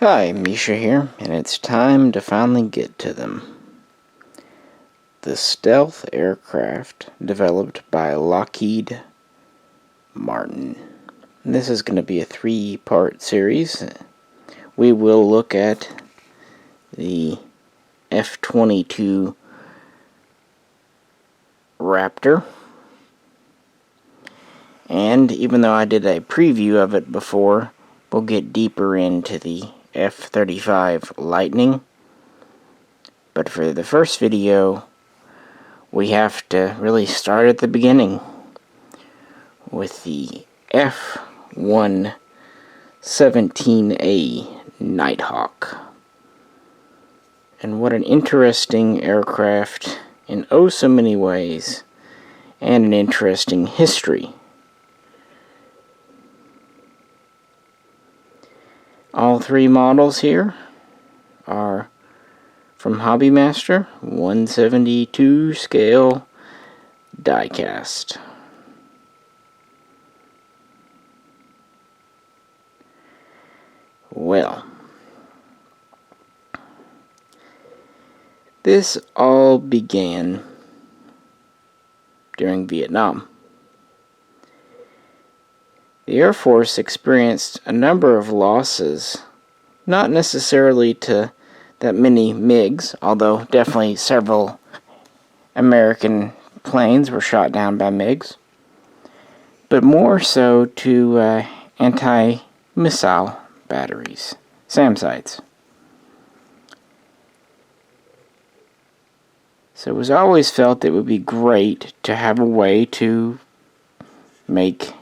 Hi, Misha here, and it's time to finally get to them. The stealth aircraft developed by Lockheed-Martin. This is going to be a 3-part series. We will look at the F-22 Raptor. And even though I did a preview of it before, we'll get deeper into the F-35 Lightning. But for the first video, we have to really start at the beginning with the F-117A Night Hawk. And what an interesting aircraft in oh so many ways, and an interesting history. All three models here are from Hobbymaster, 172 scale diecast. Well, this all began during Vietnam. The Air Force experienced a number of losses, not necessarily to that many MiGs, although definitely several American planes were shot down by MiGs, but more so to anti-missile batteries, SAM sites. So it was always felt it would be great to have a way to make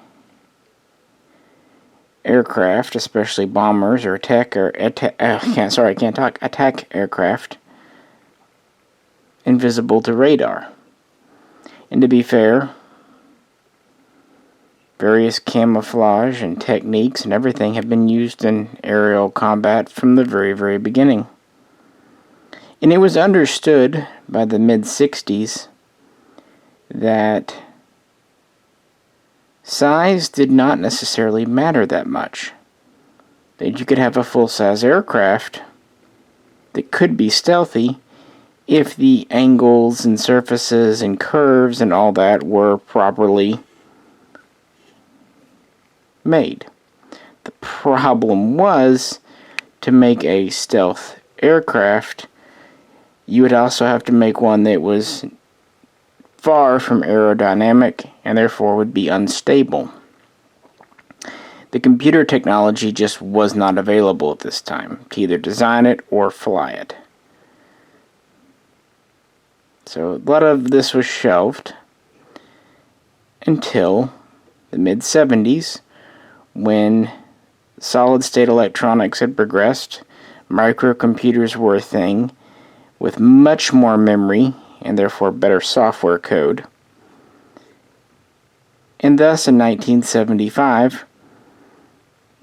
aircraft, especially bombers or attack aircraft, invisible to radar. And to be fair, various camouflage and techniques and everything have been used in aerial combat from the very, very beginning. And it was understood by the mid-60s that size did not necessarily matter that much. That you could have a full-size aircraft that could be stealthy if the angles and surfaces and curves and all that were properly made. The problem was, to make a stealth aircraft, you would also have to make one that was far from aerodynamic and therefore would be unstable. The computer technology just was not available at this time to either design it or fly it. So a lot of this was shelved until the mid-70s, when solid-state electronics had progressed, microcomputers were a thing, with much more memory and therefore better software code. And thus, in 1975,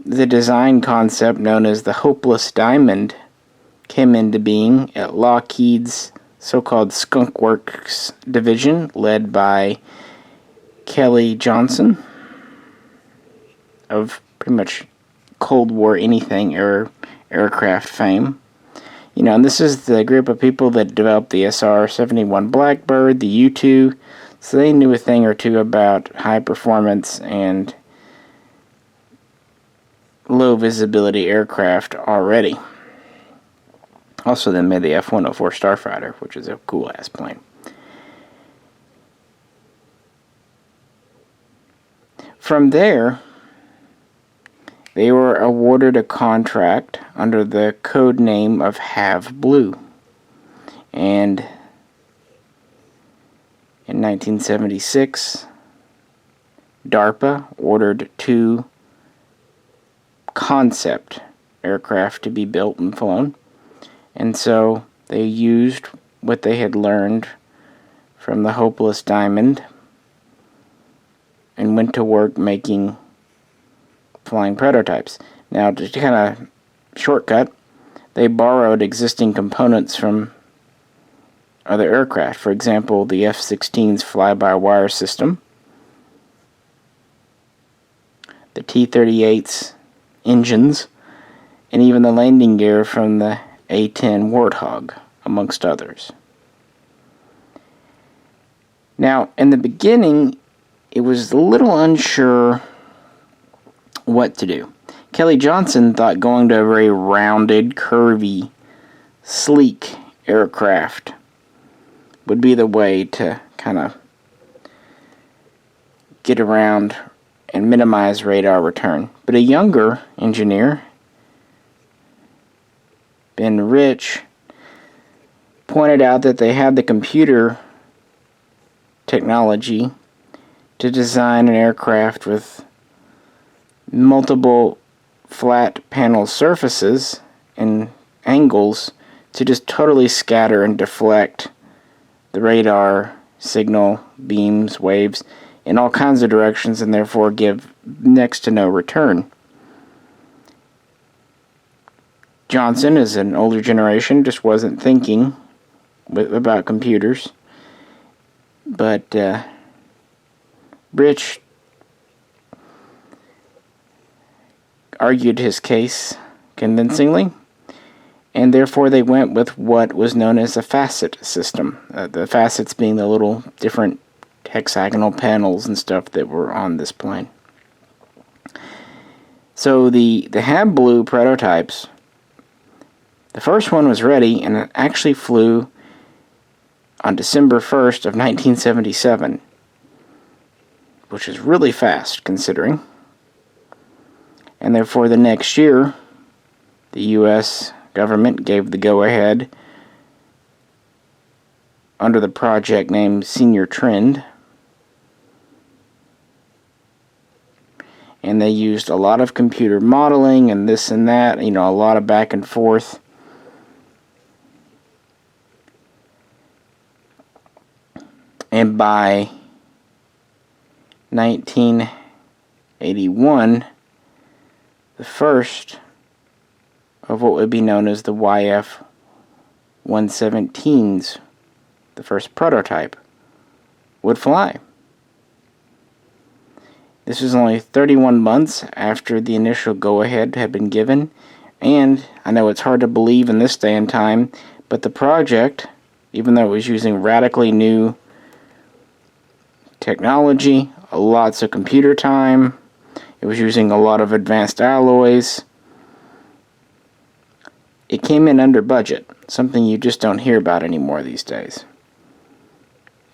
the design concept known as the Hopeless Diamond came into being at Lockheed's so-called Skunk Works division, led by Kelly Johnson, of pretty much Cold War anything aircraft fame. You know, and this is the group of people that developed the SR-71 Blackbird, the U-2, so they knew a thing or two about high performance and low visibility aircraft already. Also, they made the F-104 Starfighter, which is a cool ass plane. From there, they were awarded a contract under the code name of Have Blue. And in 1976, DARPA ordered 2 concept aircraft to be built and flown. And so they used what they had learned from the Hopeless Diamond and went to work making flying prototypes. Now, to kind of shortcut, they borrowed existing components from other aircraft. For example, the F-16's fly-by-wire system, the T-38's engines, and even the landing gear from the A-10 Warthog, amongst others. Now, in the beginning, it was a little unsure what to do. Kelly Johnson thought going to a very rounded, curvy, sleek aircraft would be the way to kind of get around and minimize radar return. But a younger engineer, Ben Rich, pointed out that they had the computer technology to design an aircraft with multiple flat panel surfaces and angles to just totally scatter and deflect the radar signal, beams, waves in all kinds of directions, and therefore give next to no return. Johnson, as an older generation, just wasn't thinking about computers. But Rich argued his case convincingly, and therefore they went with what was known as a facet system. The facets being the little different hexagonal panels and stuff that were on this plane. So the Hab Blue prototypes, the first one was ready, and it actually flew on December 1st of 1977, which is really fast considering. And therefore the next year, the U.S. government gave the go-ahead under the project name Senior Trend. And they used a lot of computer modeling and this and that, a lot of back and forth. And by 1981, the first of what would be known as the YF-117s, the first prototype, would fly. This was only 31 months after the initial go-ahead had been given, and I know it's hard to believe in this day and time, but the project, even though it was using radically new technology, lots of computer time, it was using a lot of advanced alloys, it came in under budget, something you just don't hear about anymore these days.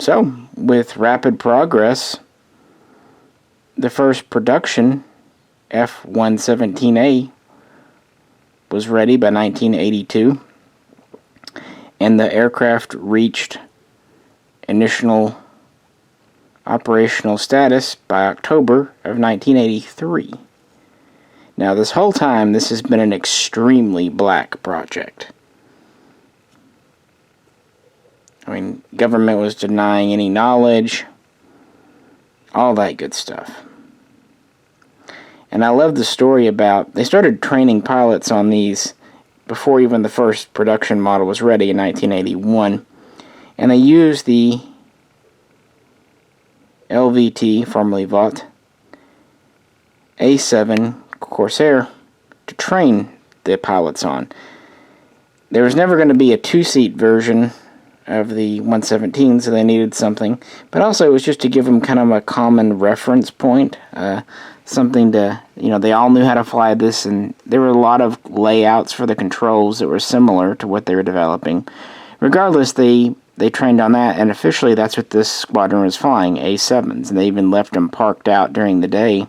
So, with rapid progress, the first production, F-117A, was ready by 1982, and the aircraft reached initial operational status by October of 1983. Now, this whole time, this has been an extremely black project. Government was denying any knowledge, all that good stuff. And I love the story about, they started training pilots on these before even the first production model was ready in 1981. And they used the LVT, formerly VOT, A7 Corsair to train the pilots on. There was never going to be a two-seat version of the 117, so they needed something. But also it was just to give them kind of a common reference point, something to, they all knew how to fly this, and there were a lot of layouts for the controls that were similar to what they were developing. Regardless, they trained on that, and officially that's what this squadron was flying, A7s, and they even left them parked out during the day,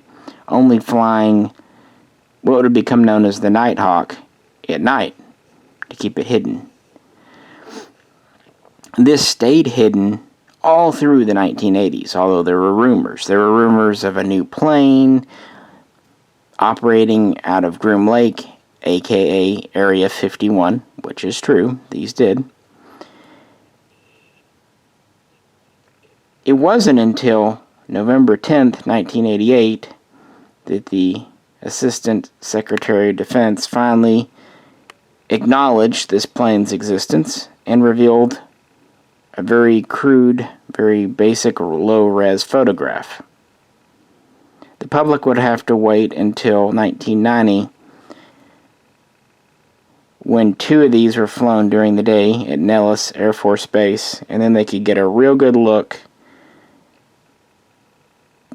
only flying what would have become known as the Night Hawk at night, to keep it hidden. This stayed hidden all through the 1980s, although there were rumors. There were rumors of a new plane operating out of Groom Lake, aka Area 51, which is true, these did. It wasn't until November 10th, 1988, that the Assistant Secretary of Defense finally acknowledged this plane's existence and revealed a very crude, very basic, low-res photograph. The, The public would have to wait until 1990 when 2 of these were flown during the day at Nellis Air Force Base, and then they could get a real good look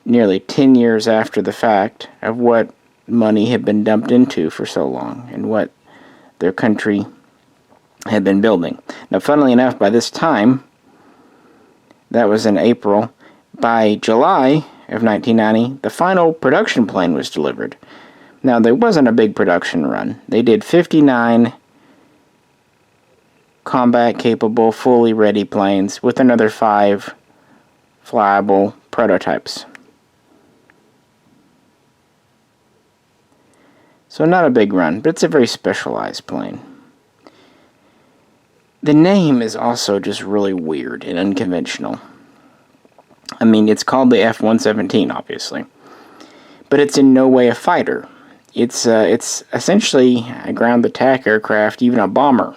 nearly 10 years after the fact of what money had been dumped into for so long and what their country had been building. Now, funnily enough, by this time, that was in April, by July of 1990, the final production plane was delivered. Now, there wasn't a big production run. They did 59 combat-capable, fully ready planes with another 5 flyable prototypes. So not a big run, but it's a very specialized plane. The name is also just really weird and unconventional. I mean, it's called the F-117, obviously, but it's in no way a fighter. It's essentially a ground attack aircraft, even a bomber.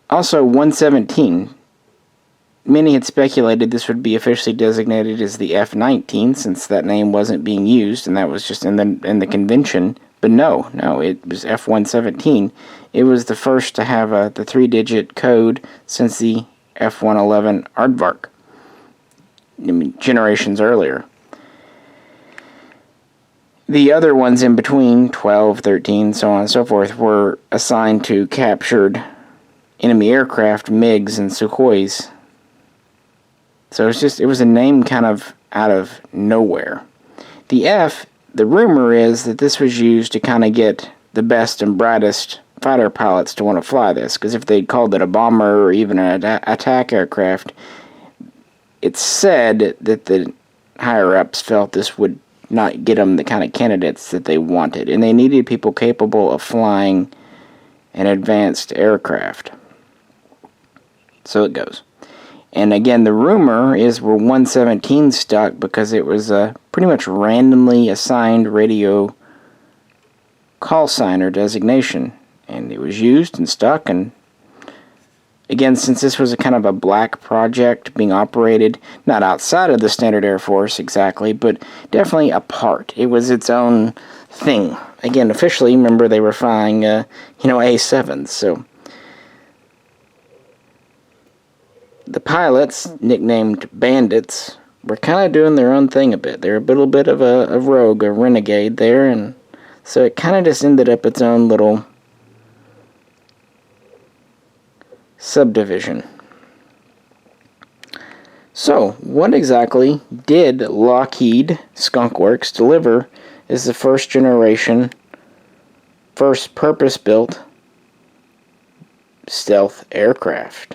Also, 117. Many had speculated this would be officially designated as the F-19 since that name wasn't being used, and that was just in the convention. But no, it was F-117. It was the first to have the 3-digit code since the F-111 Aardvark. I mean, generations earlier. The other ones in between, 12, 13, so on and so forth, were assigned to captured enemy aircraft, MiGs and Sukhois. So it was a name kind of out of nowhere. The F, the rumor is that this was used to kind of get the best and brightest fighter pilots to want to fly this, because if they'd called it a bomber or even an attack aircraft, it's said that the higher-ups felt this would not get them the kind of candidates that they wanted, and they needed people capable of flying an advanced aircraft. So it goes. And again, the rumor is where 117 stuck because it was a pretty much randomly assigned radio call sign or designation. And it was used and stuck. And again, since this was a kind of a black project being operated, not outside of the standard Air Force exactly, but definitely apart. It was its own thing. Again, officially, remember, they were flying, A7s, so... The pilots, nicknamed bandits, were kind of doing their own thing a bit. They're a little bit of a rogue, a renegade there, and so it kind of just ended up its own little subdivision. So, what exactly did Lockheed Skunk Works deliver as the first generation, first purpose-built stealth aircraft?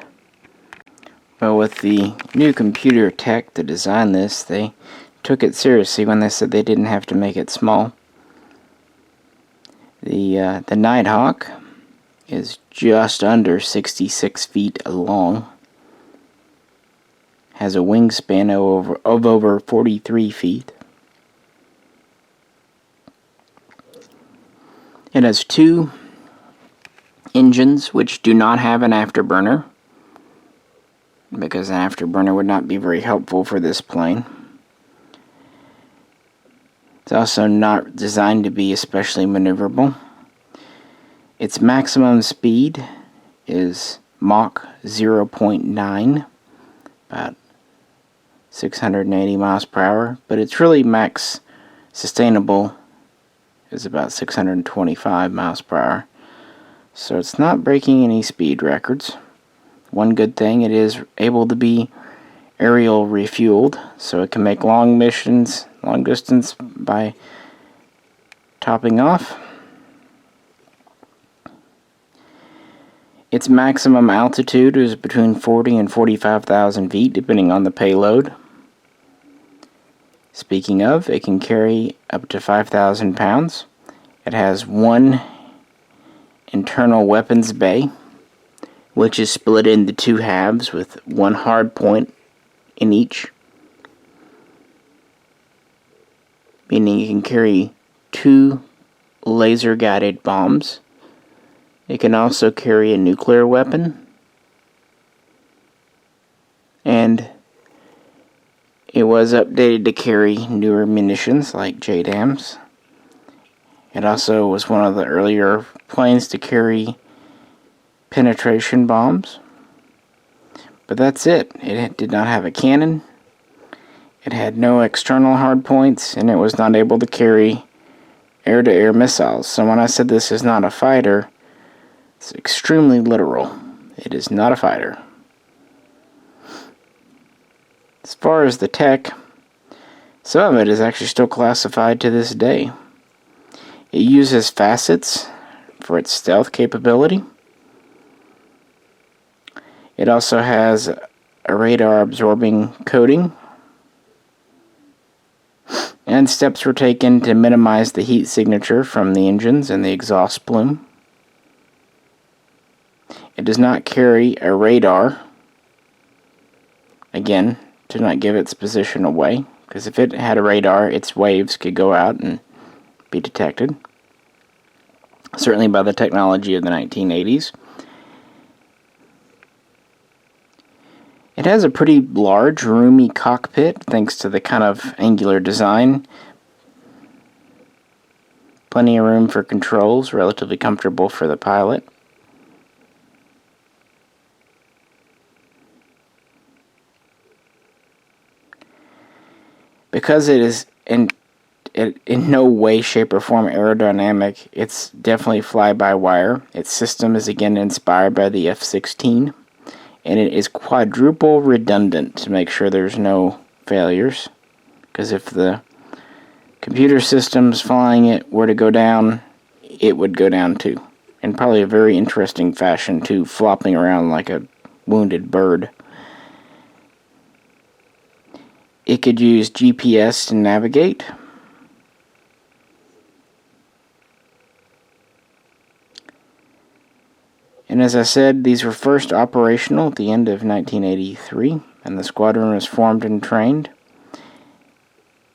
Well, with the new computer tech to design this, they took it seriously when they said they didn't have to make it small. The Night Hawk is just under 66 feet long, has a wingspan of over 43 feet. It has 2 engines which do not have an afterburner, because an afterburner would not be very helpful for this plane. It's also not designed to be especially maneuverable. Its maximum speed is Mach 0.9, about 680 miles per hour, but its really max sustainable is about 625 miles per hour. So it's not breaking any speed records. One good thing, it is able to be aerial refueled, so it can make long missions, long distance by topping off. Its maximum altitude is between 40 and 45,000 feet, depending on the payload. Speaking of, it can carry up to 5,000 pounds. It has 1 internal weapons bay, which is split into 2 halves with 1 hard point in each, meaning it can carry 2 laser-guided bombs. It can also carry a nuclear weapon, and it was updated to carry newer munitions like JDAMs, It also was one of the earlier planes to carry penetration bombs. But that's it. It did not have a cannon. It had no external hardpoints, and it was not able to carry air-to-air missiles. So when I said this is not a fighter, it's extremely literal. It is not a fighter. As far as the tech, some of it is actually still classified to this day. It uses facets for its stealth capability. It also has a radar-absorbing coating. And steps were taken to minimize the heat signature from the engines and the exhaust plume. It does not carry a radar, again, to not give its position away, because if it had a radar, its waves could go out and be detected, certainly by the technology of the 1980s. It has a pretty large, roomy cockpit, thanks to the kind of angular design. Plenty of room for controls, relatively comfortable for the pilot. Because it is in no way, shape, or form aerodynamic, it's definitely fly-by-wire. Its system is again inspired by the F-16, and it is quadruple redundant to make sure there's no failures. Because if the computer systems flying it were to go down, it would go down too. In probably a very interesting fashion too, flopping around like a wounded bird. It could use GPS to navigate. And as I said, these were first operational at the end of 1983, and the squadron was formed and trained.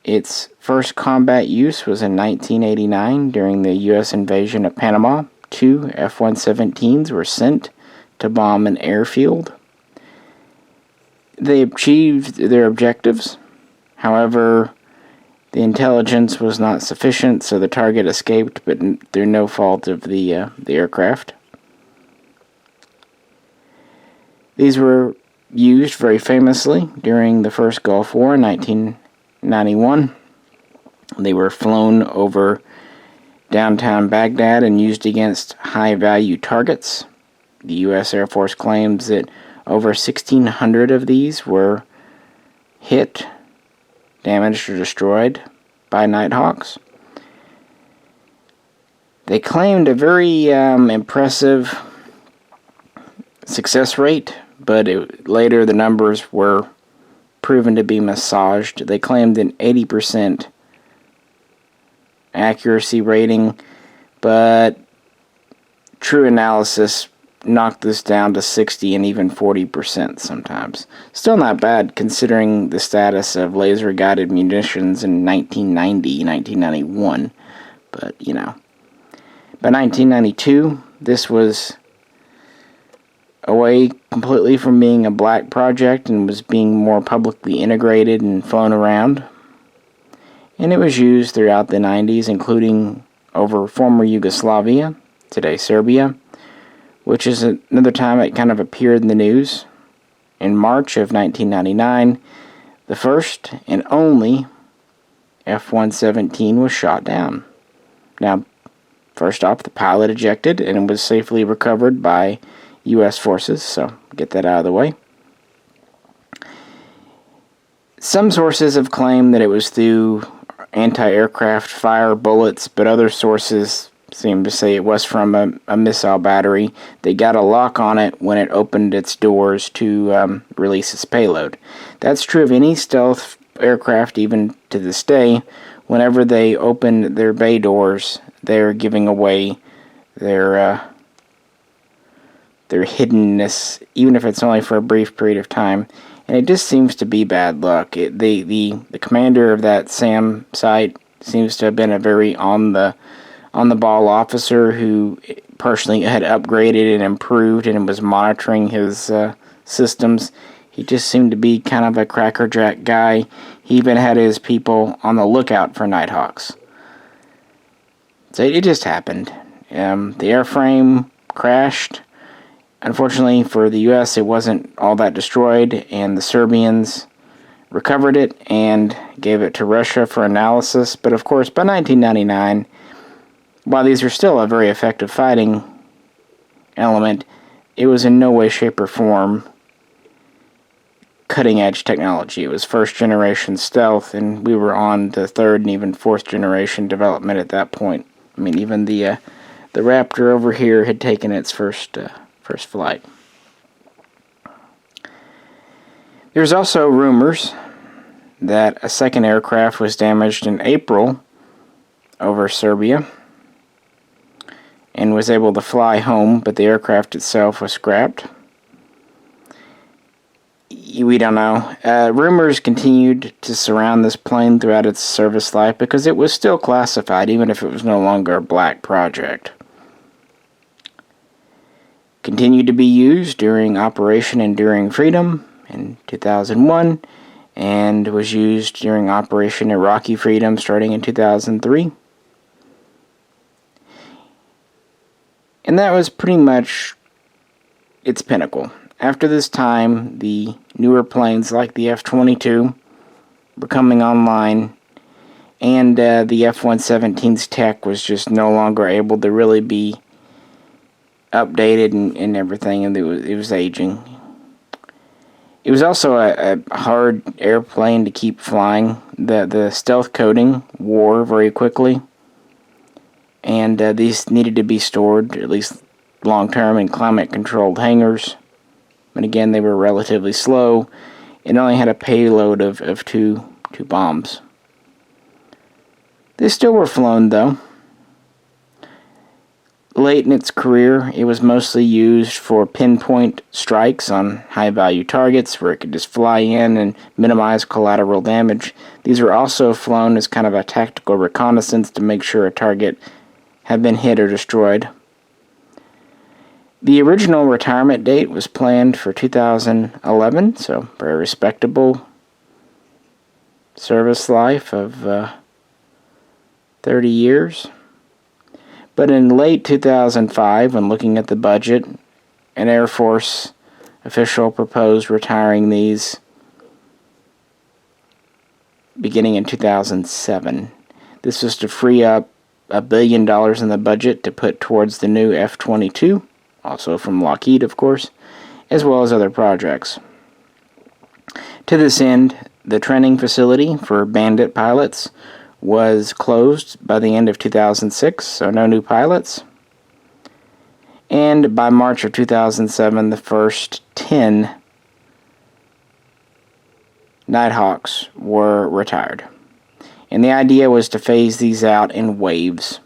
Its first combat use was in 1989 during the U.S. invasion of Panama. 2 F-117s were sent to bomb an airfield. They achieved their objectives. However, the intelligence was not sufficient, so the target escaped, but through no fault of the aircraft. These were used very famously during the first Gulf War in 1991. They were flown over downtown Baghdad and used against high-value targets. The U.S. Air Force claims that over 1,600 of these were hit, damaged, or destroyed by Night Hawks. They claimed a very impressive success rate, but later the numbers were proven to be massaged. They claimed an 80% accuracy rating, but true analysis knocked this down to 60 and even 40% sometimes. Still not bad considering the status of laser-guided munitions in 1990, 1991, but you know. By 1992, this was away completely from being a black project and was being more publicly integrated and flown around. And it was used throughout the 90s, including over former Yugoslavia, today Serbia, which is another time it kind of appeared in the news. In March of 1999, the first and only F-117 was shot down. Now, first off, the pilot ejected and was safely recovered by U.S. forces, so get that out of the way. Some sources have claimed that it was through anti-aircraft fire bullets, but other sources seem to say it was from a missile battery. They got a lock on it when it opened its doors to release its payload. That's true of any stealth aircraft, even to this day. Whenever they open their bay doors, they're giving away their hiddenness, even if it's only for a brief period of time. And it just seems to be bad luck. The commander of that SAM site seems to have been a very on the ball officer who personally had upgraded and improved and was monitoring his systems. He just seemed to be kind of a crackerjack guy. He even had his people on the lookout for Night Hawks. So it just happened. The airframe crashed. Unfortunately for the U.S., it wasn't all that destroyed, and the Serbians recovered it and gave it to Russia for analysis. But of course, by 1999, while these were still a very effective fighting element, it was in no way, shape, or form cutting-edge technology. It was first-generation stealth, and we were on the third and even fourth-generation development at that point. I mean, even the Raptor over here had taken its first flight. There's also rumors that a second aircraft was damaged in April over Serbia and was able to fly home, but the aircraft itself was scrapped. We don't know. Rumors continued to surround this plane throughout its service life because it was still classified, even if it was no longer a black project. Continued to be used during Operation Enduring Freedom in 2001, and was used during Operation Iraqi Freedom starting in 2003. And that was pretty much its pinnacle. After this time, the newer planes like the F-22 were coming online, and the F-117's tech was just no longer able to really be updated and everything, and it was aging. It was also a hard airplane to keep flying. The stealth coating wore very quickly, and these needed to be stored, at least long-term, in climate-controlled hangars. And again, they were relatively slow. It only had a payload of two bombs. They still were flown, though. Late in its career, it was mostly used for pinpoint strikes on high-value targets where it could just fly in and minimize collateral damage. These were also flown as kind of a tactical reconnaissance to make sure a target had been hit or destroyed. The original retirement date was planned for 2011, so very respectable service life of 30 years. But in late 2005, when looking at the budget, an Air Force official proposed retiring these beginning in 2007. This was to free up $1 billion in the budget to put towards the new F-22, also from Lockheed, of course, as well as other projects. To this end, the training facility for Bandit pilots was closed by the end of 2006, so no new pilots. And by March of 2007, the first 10 Night Hawks were retired. And the idea was to phase these out in waves.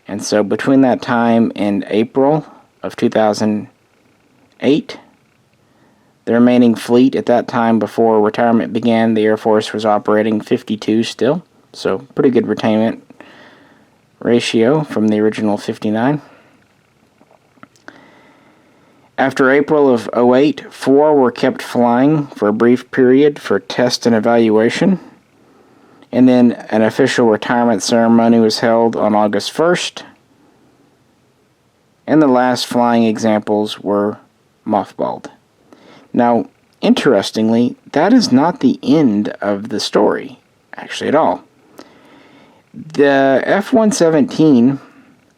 And so between that time and April of 2008, the remaining fleet at that time before retirement began, the Air Force was operating 52 still. So pretty good retainment ratio from the original 59. After April of 2008, 4 were kept flying for a brief period for test and evaluation. And then an official retirement ceremony was held on August 1st. And the last flying examples were mothballed. Now, interestingly, that is not the end of the story, actually, at all. The F-117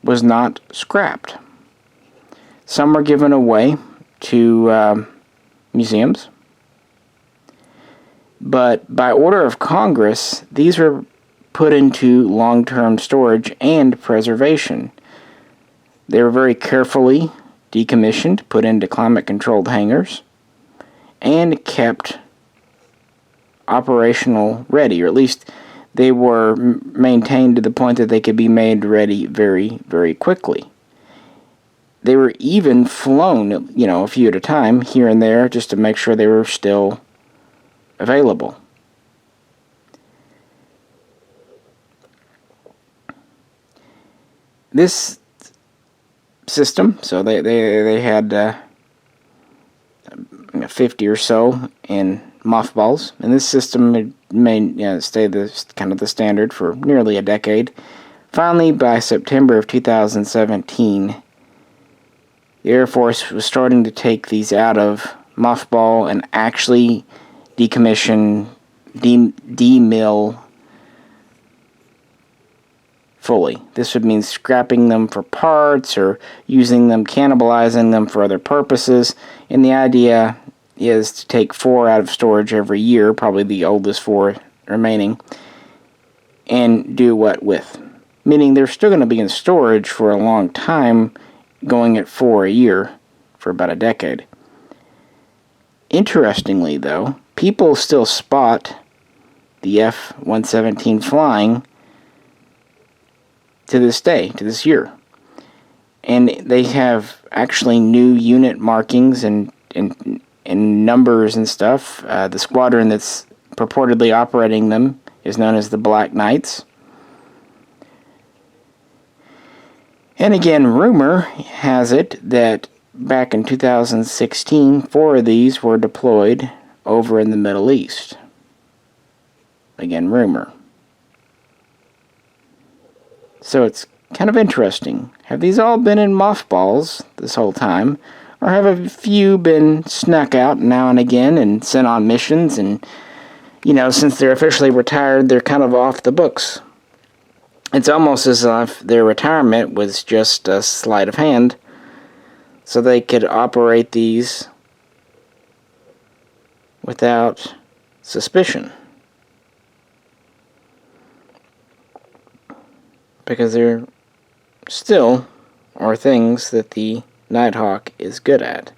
was not scrapped. Some were given away to museums. But by order of Congress, these were put into long-term storage and preservation. They were very carefully decommissioned, put into climate-controlled hangars, and kept operational ready, or at least they were maintained to the point that they could be made ready very, very quickly. They were even flown, a few at a time, here and there, just to make sure they were still available. This system, so they had 50 or so in mothballs, and this system may stay the standard for nearly a decade. Finally, by September of 2017, the Air Force was starting to take these out of mothball and actually decommission, demill fully. This would mean scrapping them for parts or using them, cannibalizing them for other purposes. And the idea is to take 4 out of storage every year, probably the oldest 4 remaining, and do what with? Meaning they're still going to be in storage for a long time, going at 4 a year for about a decade. Interestingly, though, people still spot the F-117 flying to this day, to this year. And they have actually new unit markings and numbers and stuff. The squadron that's purportedly operating them is known as the Black Knights. And again, rumor has it that back in 2016, 4 of these were deployed over in the Middle East. Again, rumor. So it's kind of interesting. Have these all been in mothballs this whole time? Or have a few been snuck out now and again and sent on missions and, since they're officially retired, they're kind of off the books. It's almost as if their retirement was just a sleight of hand so they could operate these without suspicion. Because there still are things that the Night Hawk is good at.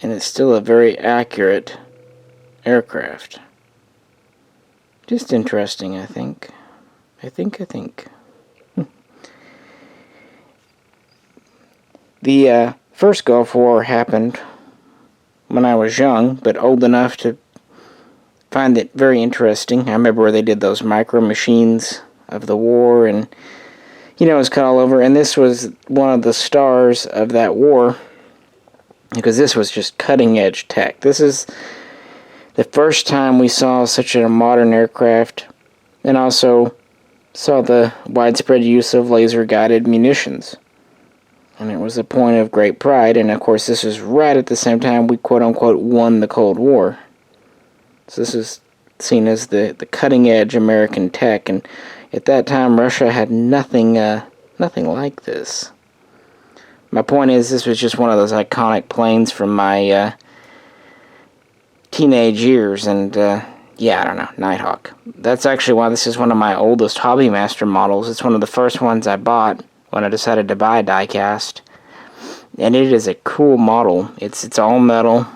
And it's still a very accurate aircraft. Just interesting, I think. I think. The first Gulf War happened when I was young, but old enough to find it very interesting. I remember where they did those micro machines of the war, and it was cut all over. And this was one of the stars of that war, because this was just cutting edge tech. This is the first time we saw such a modern aircraft, and also saw the widespread use of laser-guided munitions. And it was a point of great pride, and of course this was right at the same time we quote-unquote won the Cold War. So this is seen as the cutting-edge American tech, and at that time Russia had nothing like this. My point is, this was just one of those iconic planes from my teenage years, and yeah, I don't know, Night Hawk. That's actually why this is one of my oldest Hobbymaster models. It's one of the first ones I bought when I decided to buy a diecast. And it is a cool model. It's all metal.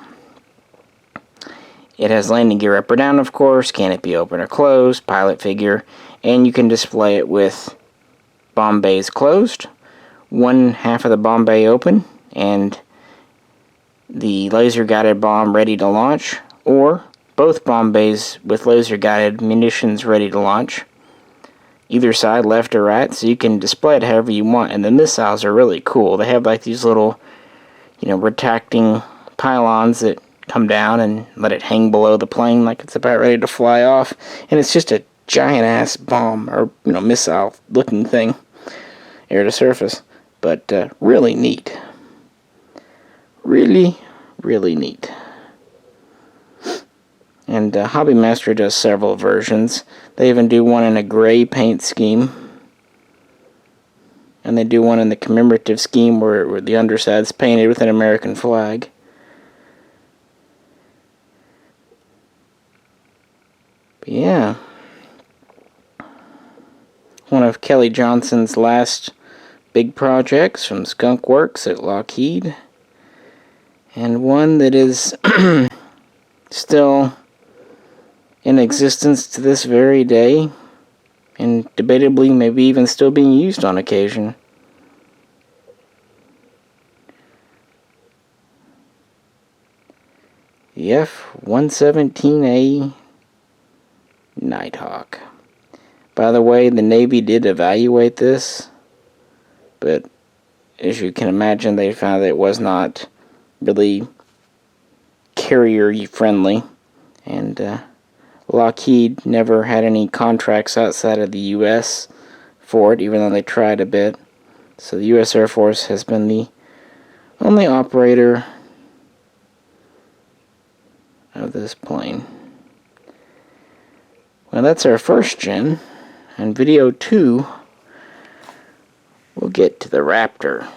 It has landing gear up or down, of course. Can it be open or closed? Pilot figure. And you can display it with bomb bays closed, one half of the bomb bay open, and the laser-guided bomb ready to launch, or both bomb bays with laser-guided munitions ready to launch, either side, left or right, so you can display it however you want. And the missiles are really cool. They have like these little, retracting pylons that come down and let it hang below the plane like it's about ready to fly off. And it's just a giant-ass bomb, or, missile-looking thing, air to surface. But really neat. Really, really neat. And Hobbymaster does several versions. They even do one in a gray paint scheme. And they do one in the commemorative scheme where the underside's painted with an American flag. But yeah. One of Kelly Johnson's last big projects from Skunk Works at Lockheed. And one that is still in existence to this very day, and debatably maybe even still being used on occasion. The F-117A Night Hawk. By the way, the Navy did evaluate this, but as you can imagine, they found that it was not really carrier-friendly, and Lockheed never had any contracts outside of the U.S. for it, even though they tried a bit. So the U.S. Air Force has been the only operator of this plane. Well, that's our first gen. In video 2, we'll get to the Raptor.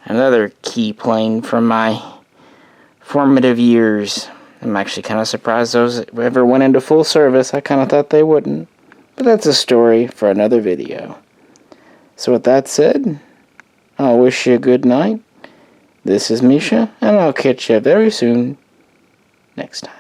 Another key plane from my formative years. I'm actually kind of surprised those ever went into full service. I kind of thought they wouldn't. But that's a story for another video. So with that said, I'll wish you a good night. This is Misha, and I'll catch you very soon next time.